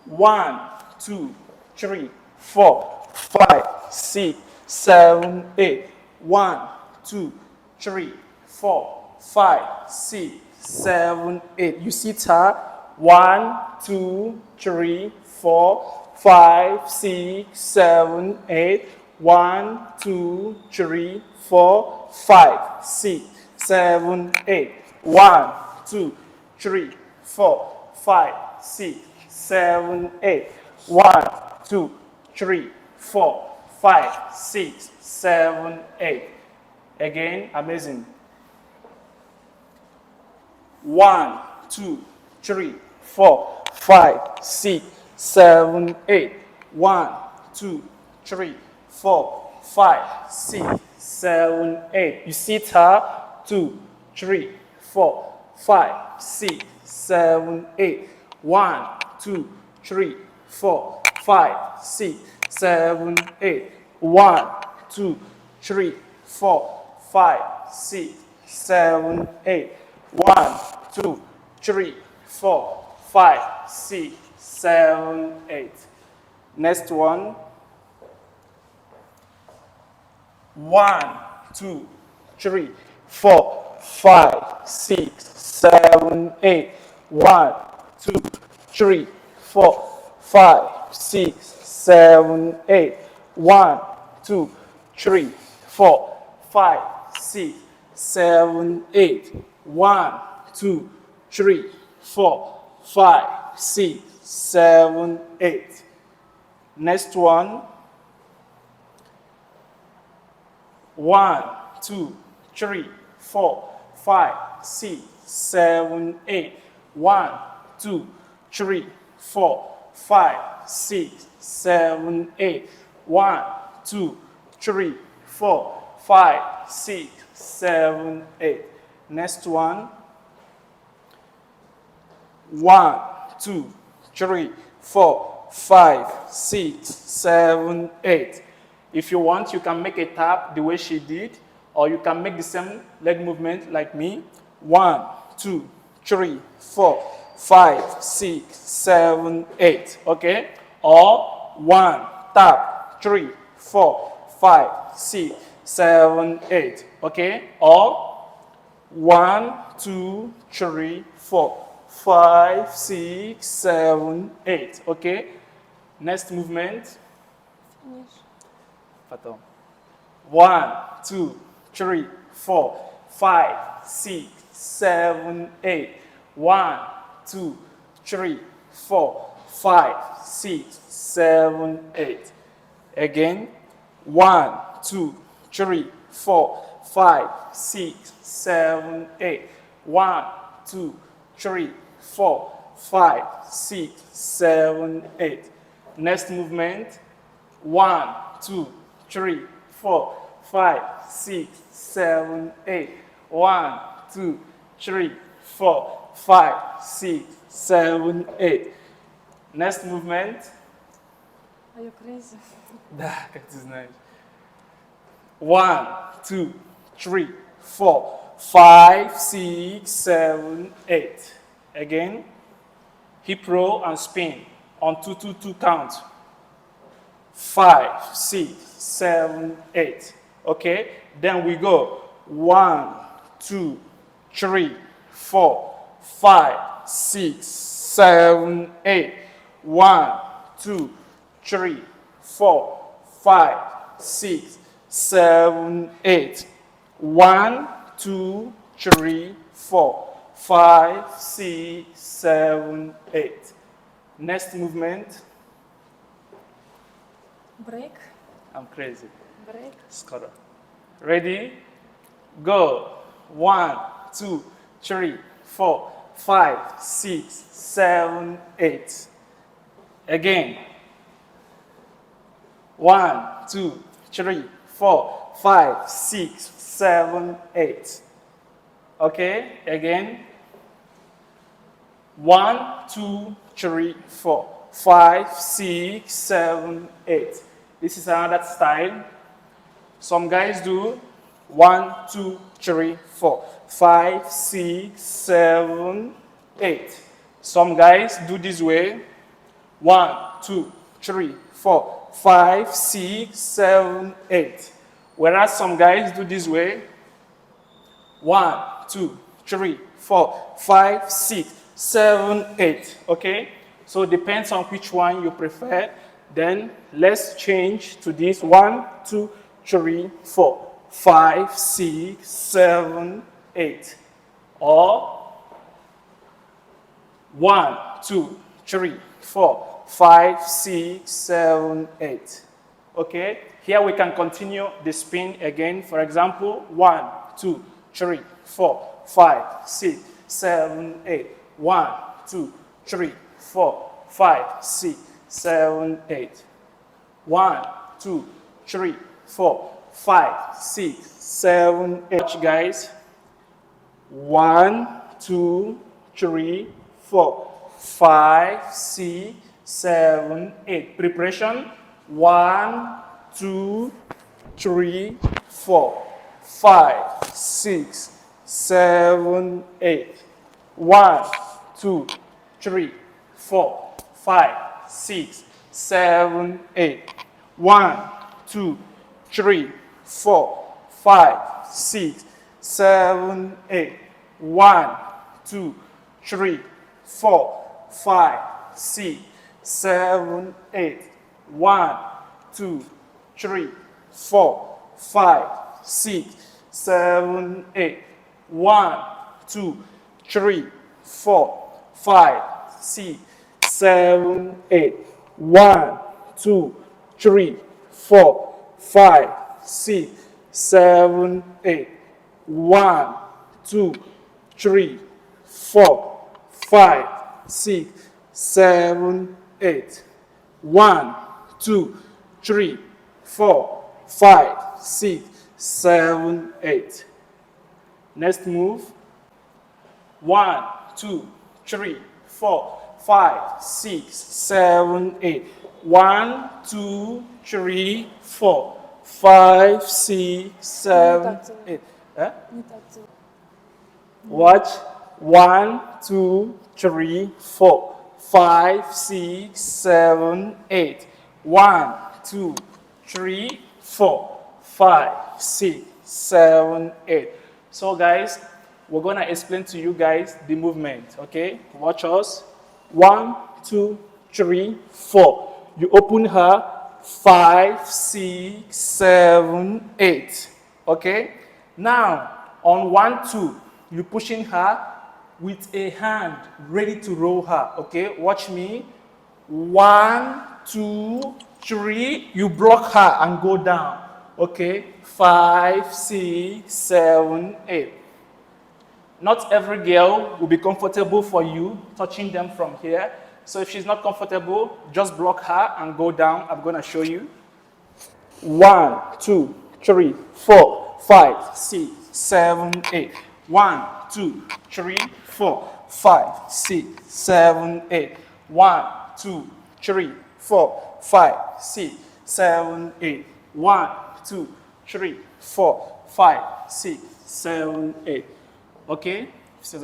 1, 2, 3, 4, 5, 6, 7, 8. 1, 2, 3, 4, 5, 6, 7, 8. You see tar? 1, 2, 3, 4, 5, 6, 7, 8. 1, 2, 3, 4, 5, 6, 7, 8. 1, 2, 3, 4, 5, 6, 7, 8. 1, 2, 3, 4, 5, 6, 7, 8. Again, amazing. 1, 2, 3, 4, 5, 6, 7, 8. 1, 2, 3, 4, 5, 6, 7, 8. You see tar? 2, 3, 4, 5, 6, 7, 8. 1, 2, 3, 4, 5, 6, 7, 8. 1, 2, 3, 4, 5, 6, 7, 8. 1, 2, 3, 4, 5, 6, 7, 8. Next one. 1, 2, 3, 4, 5, 6, 7, 8. 1, 2, 3, 4, 5, 6, 7, 8. 1, 2, 3, 4, 5, 6, 7, 8. 1, 2, 3, 4, 5, 6, 7, 8. Next one. 1, 2, 3, 4, 5, 6, 7, 8. 1, 2, 3, 4, 5, 6, 7, 8. 1, 2, 3, 4, 5, 6, 7, 8. Next one. 1, 2, 3, 4, 5, 6, 7, 8. If you want, you can make a tap the way she did, or you can make the same leg movement like me. 1, 2, 3, 4, 5, 6, 7, 8. Okay? Or 1, tap, 3, 4, 5, 6, 7, 8. Okay? Or 1, 2, 3, 4, 5, 6, 7, 8. Okay? Next movement. Pardon. 1, 2, 3, 4, 5, 6, 7, 8. 1, 2, 3, 4, 5, 6, 7, 8. Again. 1, 2, 3, 4, 5, 6, 7, 8. 1, 2, 3, 4, 5, 6, 7, 8. Next movement. 1, 2, 3, 4, 5, 6, 7, 8. 1, 2, 3, 4, 5, 6, 7, 8. Next movement. Are you crazy? It is nice. 1, 2, 3, 4, 5, 6, 7, 8. Again. Hip roll and spin on 2, 2, 2 count. 5, 6, 7, 8. Okay? Then we go 1, 2, 3, 4, 5, 6, 7, 8. 1, 2, 3, 4, 5, 6, 7, 8. 1, 2, 3, 4, 5, 6, 7, 8. Next movement. Break. I'm crazy. Break. Scott. Ready? Go. 1, 2, 3, 4, 5, 6, 7, 8. Again. 1, 2, 3, 4, 5, 6, 7, 8. Okay? Again. 1, 2, 3, 4, 5, 6, 7, 8. This is another style. Some guys do 1, 2, 3, 4, 5, 6, 7, 8. Some guys do this way. 1, 2, 3, 4, 5, 6, 7, 8. Whereas some guys do this way. 1, 2, 3, 4, 5, 6, 7, 8. Okay? So it depends on which one you prefer. Then let's change to this 1, 2, 3, 4, 5, 6, 7, 8. Or 1, 2, 3, 4, 5, 6, 7, 8. Okay? Here we can continue the spin again. For example, 1, 2, 3, 4, 5, 6, 7, 8. 1, 2, 3, 4, 5, 6, 7, 8. 1, 2, 3, 4, 5, 6, 7, 8. Watch, guys. 1, 2, 3, 4, 5, 6, 7, 8. Preparation. 1, 2, 3, 4, 5, 6, 7, 8. 1, 2, 3, 4, 5, 6, 7, 8. 1, 2, 3, 4, 5, 6, 7, 8. 1, 2, 3, 4, 5, 6, 7, 8. 1, 2, 3, 4, 5, 6, 7, 8. 1, 2, 3, 4, 5, 6, 7, 8. 1, 2, 3, 4, 5, 6, 7, 8. 1, 2, 3, 4, 5, 6, 7, 8. 1, 2, 3, 4, 5, 6, 7, 8. Next move. 1, 2, 3, 4, 5, 6, 7, 8. 1, 2, 3, 4, 5, 6, 7, 8. Huh? Watch. 1, 2, 3, 4, 5, 6, 7, 8. 1, 2, 3, 4, 5, 6, 7, 8. So guys, we're gonna explain to you guys the movement, okay? Watch us. 1, 2, 3, 4. You open her. 5, 6, 7, 8. Okay? Now, on 1, 2, you're pushing her with a hand ready to roll her. Okay? Watch me. 1, 2, 3. You block her and go down. Okay? 5, 6, 7, 8. Not every girl will be comfortable for you touching them from here. So if she's not comfortable, just block her and go down. I'm going to show you. 1, 2, 3, 4, 5, 6, 7, 8. 1, 2, 3, 4, 5, 6, 7, 8. 1, 2, 3, 4, 5, 6, 7, 8. 1, 2, 3, 4, 5, 6, 7, 8. Okay?